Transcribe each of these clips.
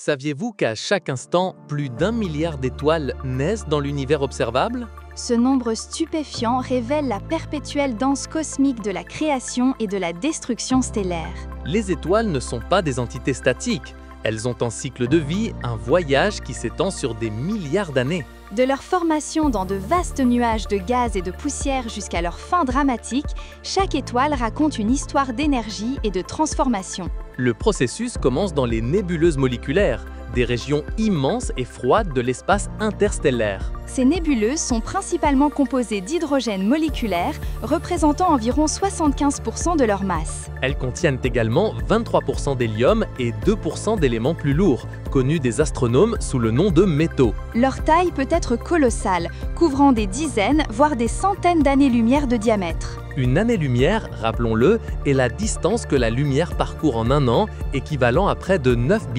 Saviez-vous qu'à chaque instant, plus d'1 milliard d'étoiles naissent dans l'univers observable? Ce nombre stupéfiant révèle la perpétuelle danse cosmique de la création et de la destruction stellaire. Les étoiles ne sont pas des entités statiques. Elles ont un cycle de vie, un voyage qui s'étend sur des milliards d'années. De leur formation dans de vastes nuages de gaz et de poussière jusqu'à leur fin dramatique, chaque étoile raconte une histoire d'énergie et de transformation. Le processus commence dans les nébuleuses moléculaires, des régions immenses et froides de l'espace interstellaire. Ces nébuleuses sont principalement composées d'hydrogène moléculaire, représentant environ 75% de leur masse. Elles contiennent également 23% d'hélium et 2% d'éléments plus lourds, connus des astronomes sous le nom de métaux. Leur taille peut être colossale, couvrant des dizaines, voire des centaines d'années-lumière de diamètre. Une année-lumière, rappelons-le, est la distance que la lumière parcourt en un an, équivalent à près de 9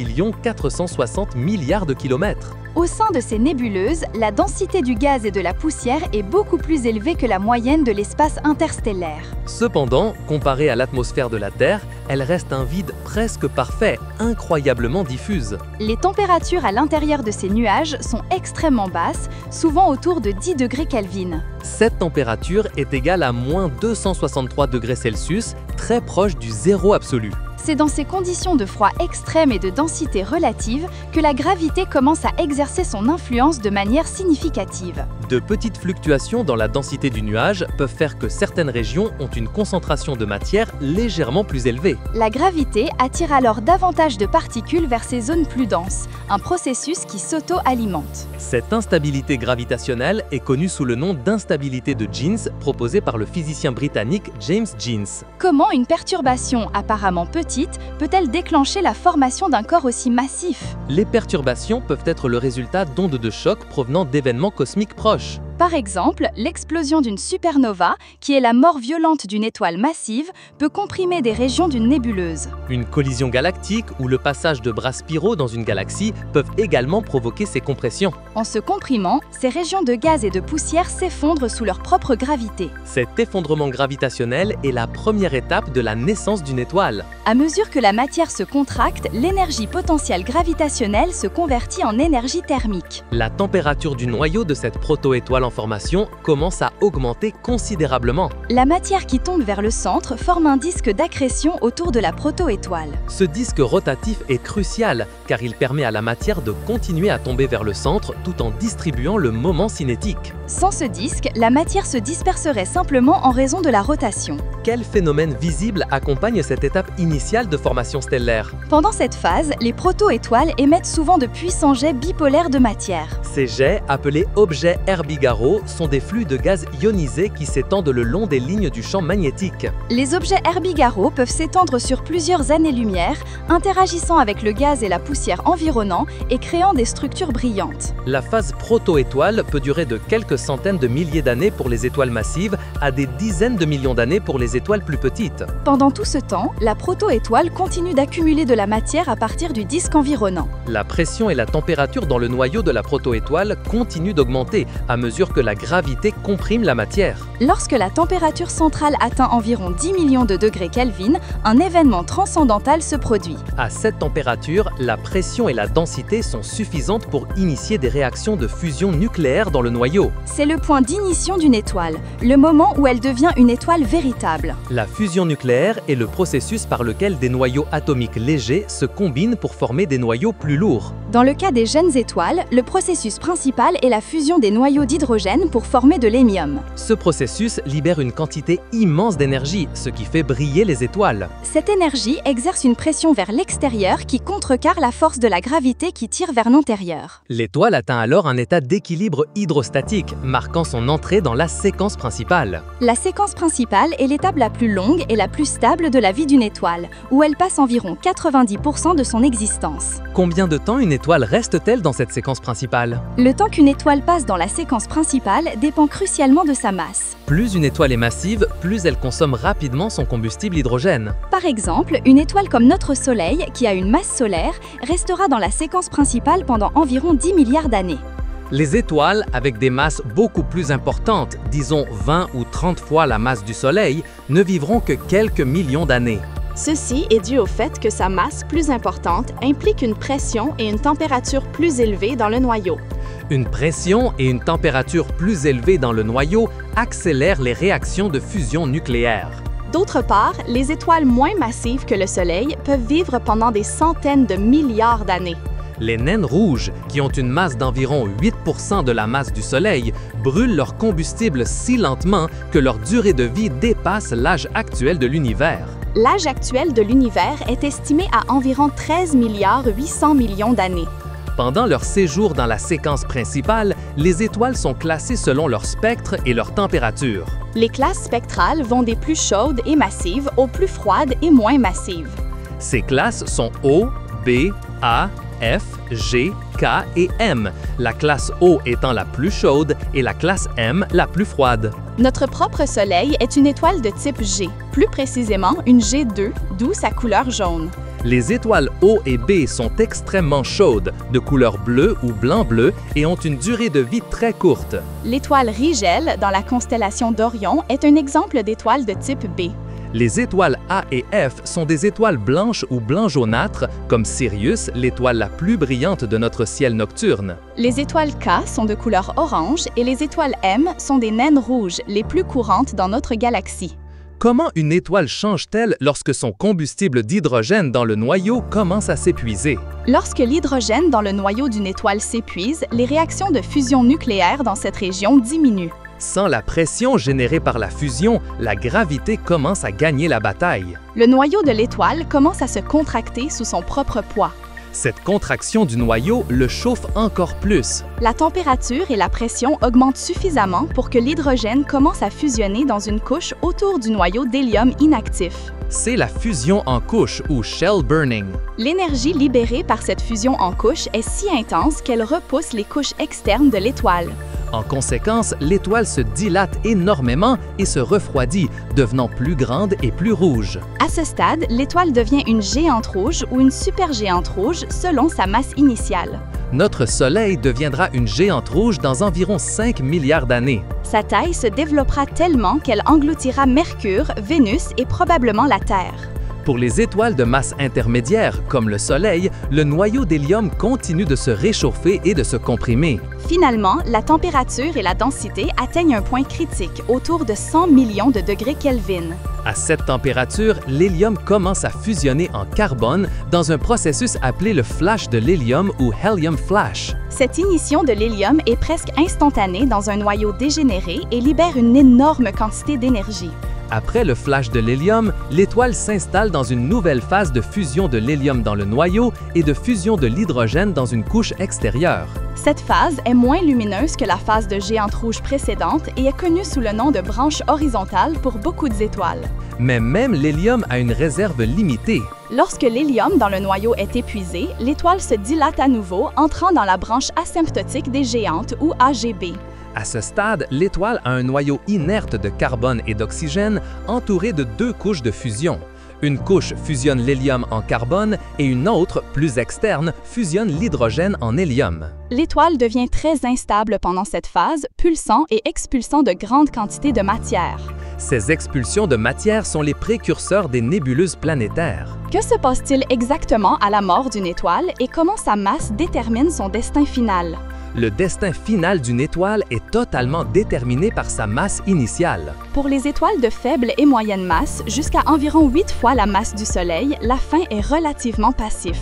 460 milliards de kilomètres. Au sein de ces nébuleuses, la densité du gaz et de la poussière est beaucoup plus élevée que la moyenne de l'espace interstellaire. Cependant, comparée à l'atmosphère de la Terre, elle reste un vide presque parfait, incroyablement diffuse. Les températures à l'intérieur de ces nuages sont extrêmement basses, souvent autour de 10 degrés Kelvin. Cette température est égale à moins 263 degrés Celsius, très proche du zéro absolu. C'est dans ces conditions de froid extrême et de densité relative que la gravité commence à exercer son influence de manière significative. De petites fluctuations dans la densité du nuage peuvent faire que certaines régions ont une concentration de matière légèrement plus élevée. La gravité attire alors davantage de particules vers ces zones plus denses, un processus qui s'auto-alimente. Cette instabilité gravitationnelle est connue sous le nom d'instabilité de Jeans, proposée par le physicien britannique James Jeans. Comment une perturbation apparemment petite peut-elle déclencher la formation d'un corps aussi massif? Les perturbations peuvent être le résultat d'ondes de choc provenant d'événements cosmiques proches. Par exemple, l'explosion d'une supernova, qui est la mort violente d'une étoile massive, peut comprimer des régions d'une nébuleuse. Une collision galactique ou le passage de bras spiraux dans une galaxie peuvent également provoquer ces compressions. En se comprimant, ces régions de gaz et de poussière s'effondrent sous leur propre gravité. Cet effondrement gravitationnel est la première étape de la naissance d'une étoile. À mesure que la matière se contracte, l'énergie potentielle gravitationnelle se convertit en énergie thermique. La température du noyau de cette proto-étoile en formation commence à augmenter considérablement. La matière qui tombe vers le centre forme un disque d'accrétion autour de la proto-étoile. Ce disque rotatif est crucial car il permet à la matière de continuer à tomber vers le centre tout en distribuant le moment cinétique. Sans ce disque, la matière se disperserait simplement en raison de la rotation. Quel phénomène visible accompagne cette étape initiale de formation stellaire? Pendant cette phase, les proto-étoiles émettent souvent de puissants jets bipolaires de matière. Ces jets, appelés objets Herbigaro, sont des flux de gaz ionisés qui s'étendent le long des lignes du champ magnétique. Les objets Herbigaro peuvent s'étendre sur plusieurs années-lumière, interagissant avec le gaz et la poussière environnants et créant des structures brillantes. La phase proto-étoile peut durer de quelques centaines de milliers d'années pour les étoiles massives à des dizaines de millions d'années pour les étoiles plus petites. Pendant tout ce temps, la proto-étoile continue d'accumuler de la matière à partir du disque environnant. La pression et la température dans le noyau de la proto-étoile continuent d'augmenter à mesure que la gravité comprime la matière. Lorsque la température centrale atteint environ 10 millions de degrés Kelvin, un événement transcendantal se produit. À cette température, la pression et la densité sont suffisantes pour initier des réactions de fusion nucléaire dans le noyau. C'est le point d'ignition d'une étoile, le moment où elle devient une étoile véritable. La fusion nucléaire est le processus par lequel des noyaux atomiques légers se combinent pour former des noyaux plus lourds. Dans le cas des jeunes étoiles, le processus principal est la fusion des noyaux d'hydrogène pour former de l'hélium. Ce processus libère une quantité immense d'énergie, ce qui fait briller les étoiles. Cette énergie exerce une pression vers l'extérieur qui contrecarre la force de la gravité qui tire vers l'intérieur. L'étoile atteint alors un état d'équilibre hydrostatique, marquant son entrée dans la séquence principale. La séquence principale est l'étape la plus longue et la plus stable de la vie d'une étoile, où elle passe environ 90% de son existence. Combien de temps une étoile reste-t-elle dans cette séquence principale? Le temps qu'une étoile passe dans la séquence principale dépend crucialement de sa masse. Plus une étoile est massive, plus elle consomme rapidement son combustible hydrogène. Par exemple, une étoile comme notre Soleil, qui a une masse solaire, restera dans la séquence principale pendant environ 10 milliards d'années. Les étoiles avec des masses beaucoup plus importantes, disons 20 ou 30 fois la masse du Soleil, ne vivront que quelques millions d'années. Ceci est dû au fait que sa masse plus importante implique une pression et une température plus élevées dans le noyau. Une pression et une température plus élevées dans le noyau accélèrent les réactions de fusion nucléaire. D'autre part, les étoiles moins massives que le Soleil peuvent vivre pendant des centaines de milliards d'années. Les naines rouges, qui ont une masse d'environ 8% de la masse du Soleil, brûlent leur combustible si lentement que leur durée de vie dépasse l'âge actuel de l'univers. L'âge actuel de l'univers est estimé à environ 13 milliards 800 millions d'années. Pendant leur séjour dans la séquence principale, les étoiles sont classées selon leur spectre et leur température. Les classes spectrales vont des plus chaudes et massives aux plus froides et moins massives. Ces classes sont O, B, A, F, G, K et M, la classe O étant la plus chaude et la classe M la plus froide. Notre propre Soleil est une étoile de type G, plus précisément une G2, d'où sa couleur jaune. Les étoiles O et B sont extrêmement chaudes, de couleur bleue ou blanc-bleu et ont une durée de vie très courte. L'étoile Rigel, dans la constellation d'Orion, est un exemple d'étoile de type B. Les étoiles A et F sont des étoiles blanches ou blanc-jaunâtres, comme Sirius, l'étoile la plus brillante de notre ciel nocturne. Les étoiles K sont de couleur orange et les étoiles M sont des naines rouges, les plus courantes dans notre galaxie. Comment une étoile change-t-elle lorsque son combustible d'hydrogène dans le noyau commence à s'épuiser? Lorsque l'hydrogène dans le noyau d'une étoile s'épuise, les réactions de fusion nucléaire dans cette région diminuent. Sans la pression générée par la fusion, la gravité commence à gagner la bataille. Le noyau de l'étoile commence à se contracter sous son propre poids. Cette contraction du noyau le chauffe encore plus. La température et la pression augmentent suffisamment pour que l'hydrogène commence à fusionner dans une couche autour du noyau d'hélium inactif. C'est la fusion en couche ou shell burning. L'énergie libérée par cette fusion en couche est si intense qu'elle repousse les couches externes de l'étoile. En conséquence, l'étoile se dilate énormément et se refroidit, devenant plus grande et plus rouge. À ce stade, l'étoile devient une géante rouge ou une supergéante rouge selon sa masse initiale. Notre Soleil deviendra une géante rouge dans environ 5 milliards d'années. Sa taille se développera tellement qu'elle engloutira Mercure, Vénus et probablement la Terre. Pour les étoiles de masse intermédiaire, comme le Soleil, le noyau d'hélium continue de se réchauffer et de se comprimer. Finalement, la température et la densité atteignent un point critique, autour de 100 millions de degrés Kelvin. À cette température, l'hélium commence à fusionner en carbone dans un processus appelé le flash de l'hélium ou helium flash. Cette ignition de l'hélium est presque instantanée dans un noyau dégénéré et libère une énorme quantité d'énergie. Après le flash de l'hélium, l'étoile s'installe dans une nouvelle phase de fusion de l'hélium dans le noyau et de fusion de l'hydrogène dans une couche extérieure. Cette phase est moins lumineuse que la phase de géante rouge précédente et est connue sous le nom de branche horizontale pour beaucoup d'étoiles. Mais même l'hélium a une réserve limitée. Lorsque l'hélium dans le noyau est épuisé, l'étoile se dilate à nouveau, entrant dans la branche asymptotique des géantes ou AGB. À ce stade, l'étoile a un noyau inerte de carbone et d'oxygène entouré de deux couches de fusion. Une couche fusionne l'hélium en carbone et une autre, plus externe, fusionne l'hydrogène en hélium. L'étoile devient très instable pendant cette phase, pulsant et expulsant de grandes quantités de matière. Ces expulsions de matière sont les précurseurs des nébuleuses planétaires. Que se passe-t-il exactement à la mort d'une étoile et comment sa masse détermine son destin final? Le destin final d'une étoile est totalement déterminé par sa masse initiale. Pour les étoiles de faible et moyenne masse, jusqu'à environ 8 fois la masse du Soleil, la fin est relativement passive.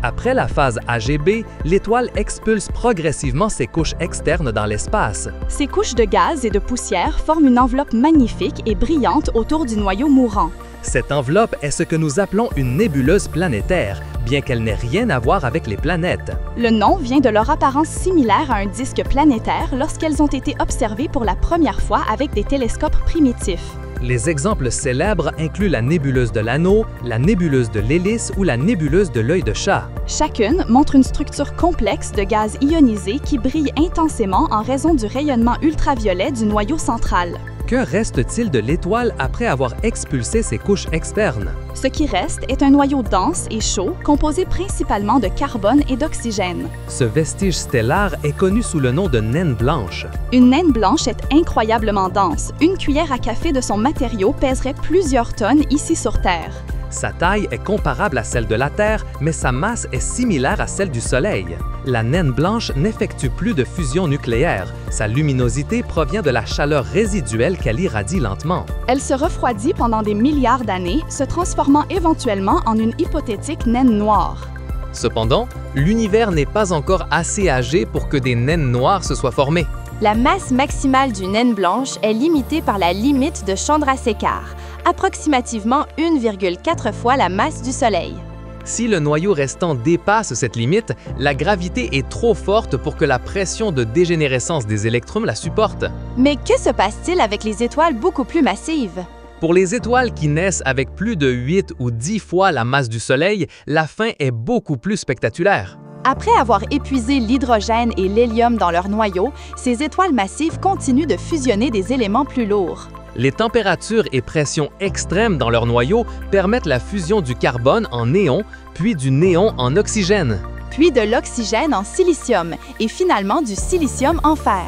Après la phase AGB, l'étoile expulse progressivement ses couches externes dans l'espace. Ces couches de gaz et de poussière forment une enveloppe magnifique et brillante autour du noyau mourant. Cette enveloppe est ce que nous appelons une nébuleuse planétaire, bien qu'elle n'ait rien à voir avec les planètes. Le nom vient de leur apparence similaire à un disque planétaire lorsqu'elles ont été observées pour la première fois avec des télescopes primitifs. Les exemples célèbres incluent la nébuleuse de l'Anneau, la nébuleuse de l'Hélice ou la nébuleuse de l'Œil de Chat. Chacune montre une structure complexe de gaz ionisé qui brille intensément en raison du rayonnement ultraviolet du noyau central. Que reste-t-il de l'étoile après avoir expulsé ses couches externes? Ce qui reste est un noyau dense et chaud composé principalement de carbone et d'oxygène. Ce vestige stellaire est connu sous le nom de naine blanche. Une naine blanche est incroyablement dense. Une cuillère à café de son matériau pèserait plusieurs tonnes ici sur Terre. Sa taille est comparable à celle de la Terre, mais sa masse est similaire à celle du Soleil. La naine blanche n'effectue plus de fusion nucléaire. Sa luminosité provient de la chaleur résiduelle qu'elle irradie lentement. Elle se refroidit pendant des milliards d'années, se transformant éventuellement en une hypothétique naine noire. Cependant, l'univers n'est pas encore assez âgé pour que des naines noires se soient formées. La masse maximale d'une naine blanche est limitée par la limite de Chandrasekhar, approximativement 1,4 fois la masse du Soleil. Si le noyau restant dépasse cette limite, la gravité est trop forte pour que la pression de dégénérescence des électrons la supporte. Mais que se passe-t-il avec les étoiles beaucoup plus massives? Pour les étoiles qui naissent avec plus de 8 ou 10 fois la masse du Soleil, la fin est beaucoup plus spectaculaire. Après avoir épuisé l'hydrogène et l'hélium dans leur noyau, ces étoiles massives continuent de fusionner des éléments plus lourds. Les températures et pressions extrêmes dans leur noyau permettent la fusion du carbone en néon, puis du néon en oxygène. Puis de l'oxygène en silicium et finalement du silicium en fer.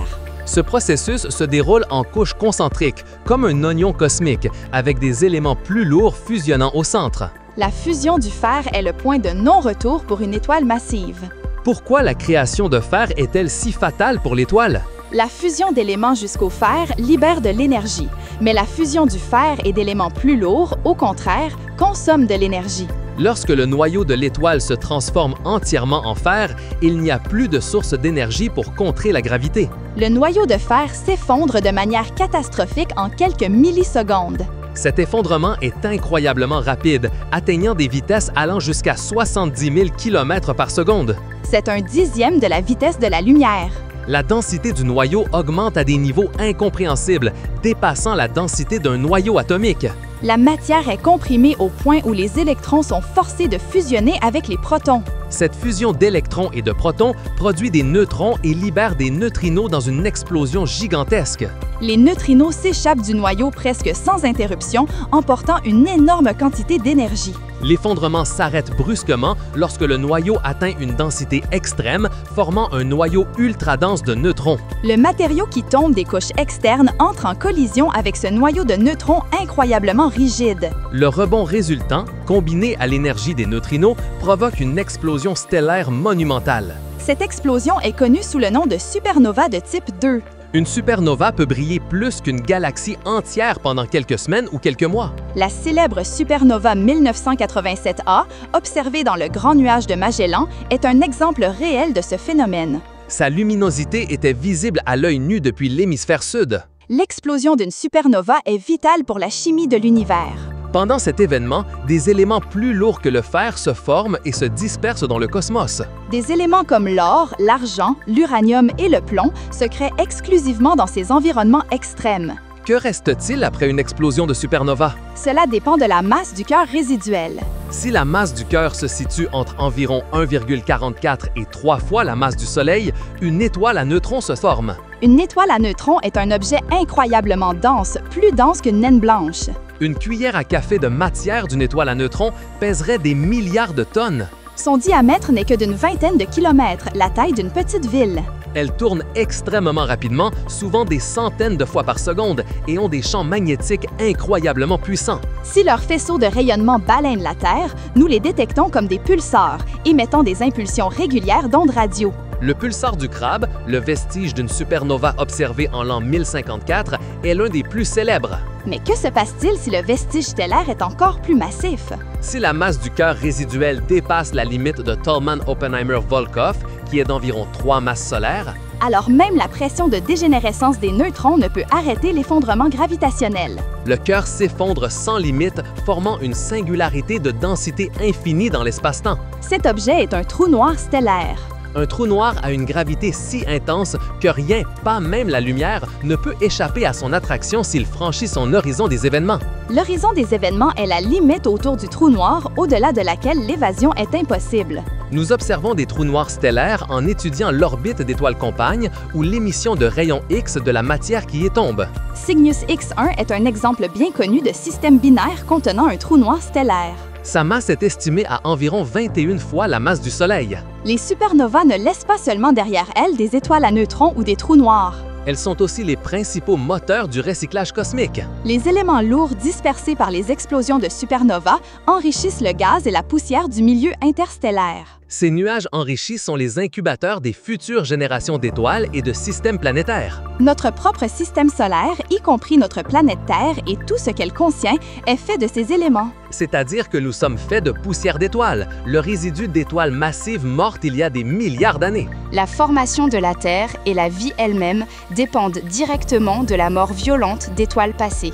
Ce processus se déroule en couches concentriques, comme un oignon cosmique, avec des éléments plus lourds fusionnant au centre. La fusion du fer est le point de non-retour pour une étoile massive. Pourquoi la création de fer est-elle si fatale pour l'étoile? La fusion d'éléments jusqu'au fer libère de l'énergie, mais la fusion du fer et d'éléments plus lourds, au contraire, consomme de l'énergie. Lorsque le noyau de l'étoile se transforme entièrement en fer, il n'y a plus de source d'énergie pour contrer la gravité. Le noyau de fer s'effondre de manière catastrophique en quelques millisecondes. Cet effondrement est incroyablement rapide, atteignant des vitesses allant jusqu'à 70 000 km par seconde. C'est un dixième de la vitesse de la lumière. La densité du noyau augmente à des niveaux incompréhensibles, dépassant la densité d'un noyau atomique. La matière est comprimée au point où les électrons sont forcés de fusionner avec les protons. Cette fusion d'électrons et de protons produit des neutrons et libère des neutrinos dans une explosion gigantesque. Les neutrinos s'échappent du noyau presque sans interruption, emportant une énorme quantité d'énergie. L'effondrement s'arrête brusquement lorsque le noyau atteint une densité extrême, formant un noyau ultra dense de neutrons. Le matériau qui tombe des couches externes entre en collision avec ce noyau de neutrons incroyablement rigide. Le rebond résultant, combiné à l'énergie des neutrinos, provoque une explosion stellaire monumentale. Cette explosion est connue sous le nom de supernova de type 2. Une supernova peut briller plus qu'une galaxie entière pendant quelques semaines ou quelques mois. La célèbre supernova 1987A, observée dans le Grand Nuage de Magellan, est un exemple réel de ce phénomène. Sa luminosité était visible à l'œil nu depuis l'hémisphère sud. L'explosion d'une supernova est vitale pour la chimie de l'univers. Pendant cet événement, des éléments plus lourds que le fer se forment et se dispersent dans le cosmos. Des éléments comme l'or, l'argent, l'uranium et le plomb se créent exclusivement dans ces environnements extrêmes. Que reste-t-il après une explosion de supernova? Cela dépend de la masse du cœur résiduel. Si la masse du cœur se situe entre environ 1,44 et 3 fois la masse du Soleil, une étoile à neutrons se forme. Une étoile à neutrons est un objet incroyablement dense, plus dense qu'une naine blanche. Une cuillère à café de matière d'une étoile à neutrons pèserait des milliards de tonnes. Son diamètre n'est que d'une vingtaine de kilomètres, la taille d'une petite ville. Elles tournent extrêmement rapidement, souvent des centaines de fois par seconde, et ont des champs magnétiques incroyablement puissants. Si leurs faisceaux de rayonnement balainent la Terre, nous les détectons comme des pulsars, émettant des impulsions régulières d'ondes radio. Le pulsar du crabe, le vestige d'une supernova observée en l'an 1054, est l'un des plus célèbres. Mais que se passe-t-il si le vestige stellaire est encore plus massif? Si la masse du cœur résiduel dépasse la limite de Tolman-Oppenheimer-Volkoff, qui est d'environ 3 masses solaires, alors même la pression de dégénérescence des neutrons ne peut arrêter l'effondrement gravitationnel. Le cœur s'effondre sans limite, formant une singularité de densité infinie dans l'espace-temps. Cet objet est un trou noir stellaire. Un trou noir a une gravité si intense que rien, pas même la lumière, ne peut échapper à son attraction s'il franchit son horizon des événements. L'horizon des événements est la limite autour du trou noir, au-delà de laquelle l'évasion est impossible. Nous observons des trous noirs stellaires en étudiant l'orbite d'étoiles compagnes ou l'émission de rayons X de la matière qui y tombe. Cygnus X1 est un exemple bien connu de système binaire contenant un trou noir stellaire. Sa masse est estimée à environ 21 fois la masse du Soleil. Les supernovas ne laissent pas seulement derrière elles des étoiles à neutrons ou des trous noirs. Elles sont aussi les principaux moteurs du recyclage cosmique. Les éléments lourds dispersés par les explosions de supernovas enrichissent le gaz et la poussière du milieu interstellaire. Ces nuages enrichis sont les incubateurs des futures générations d'étoiles et de systèmes planétaires. Notre propre système solaire, y compris notre planète Terre et tout ce qu'elle contient, est fait de ces éléments. C'est-à-dire que nous sommes faits de poussière d'étoiles, le résidu d'étoiles massives mortes il y a des milliards d'années. La formation de la Terre et la vie elle-même dépendent directement de la mort violente d'étoiles passées.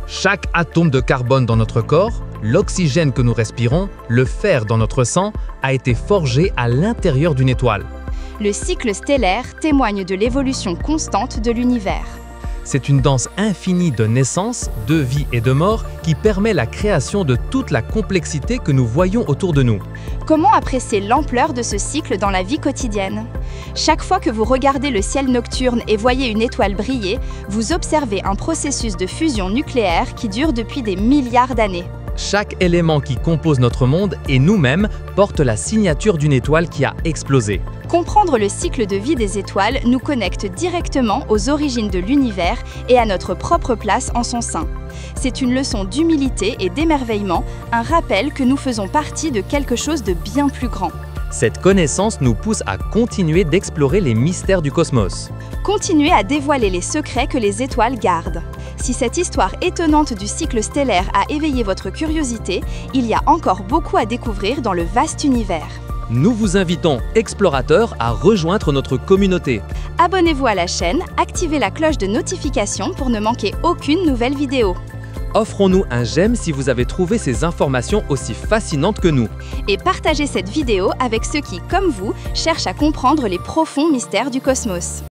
Chaque atome de carbone dans notre corps, l'oxygène que nous respirons, le fer dans notre sang, a été forgé à l'intérieur d'une étoile. Le cycle stellaire témoigne de l'évolution constante de l'univers. C'est une danse infinie de naissance, de vie et de mort qui permet la création de toute la complexité que nous voyons autour de nous. Comment apprécier l'ampleur de ce cycle dans la vie quotidienne? Chaque fois que vous regardez le ciel nocturne et voyez une étoile briller, vous observez un processus de fusion nucléaire qui dure depuis des milliards d'années. Chaque élément qui compose notre monde et nous-mêmes porte la signature d'une étoile qui a explosé. Comprendre le cycle de vie des étoiles nous connecte directement aux origines de l'univers et à notre propre place en son sein. C'est une leçon d'humilité et d'émerveillement, un rappel que nous faisons partie de quelque chose de bien plus grand. Cette connaissance nous pousse à continuer d'explorer les mystères du cosmos. Continuez à dévoiler les secrets que les étoiles gardent. Si cette histoire étonnante du cycle stellaire a éveillé votre curiosité, il y a encore beaucoup à découvrir dans le vaste univers. Nous vous invitons, explorateurs, à rejoindre notre communauté. Abonnez-vous à la chaîne, activez la cloche de notification pour ne manquer aucune nouvelle vidéo. Offrons-nous un j'aime si vous avez trouvé ces informations aussi fascinantes que nous. Et partagez cette vidéo avec ceux qui, comme vous, cherchent à comprendre les profonds mystères du cosmos.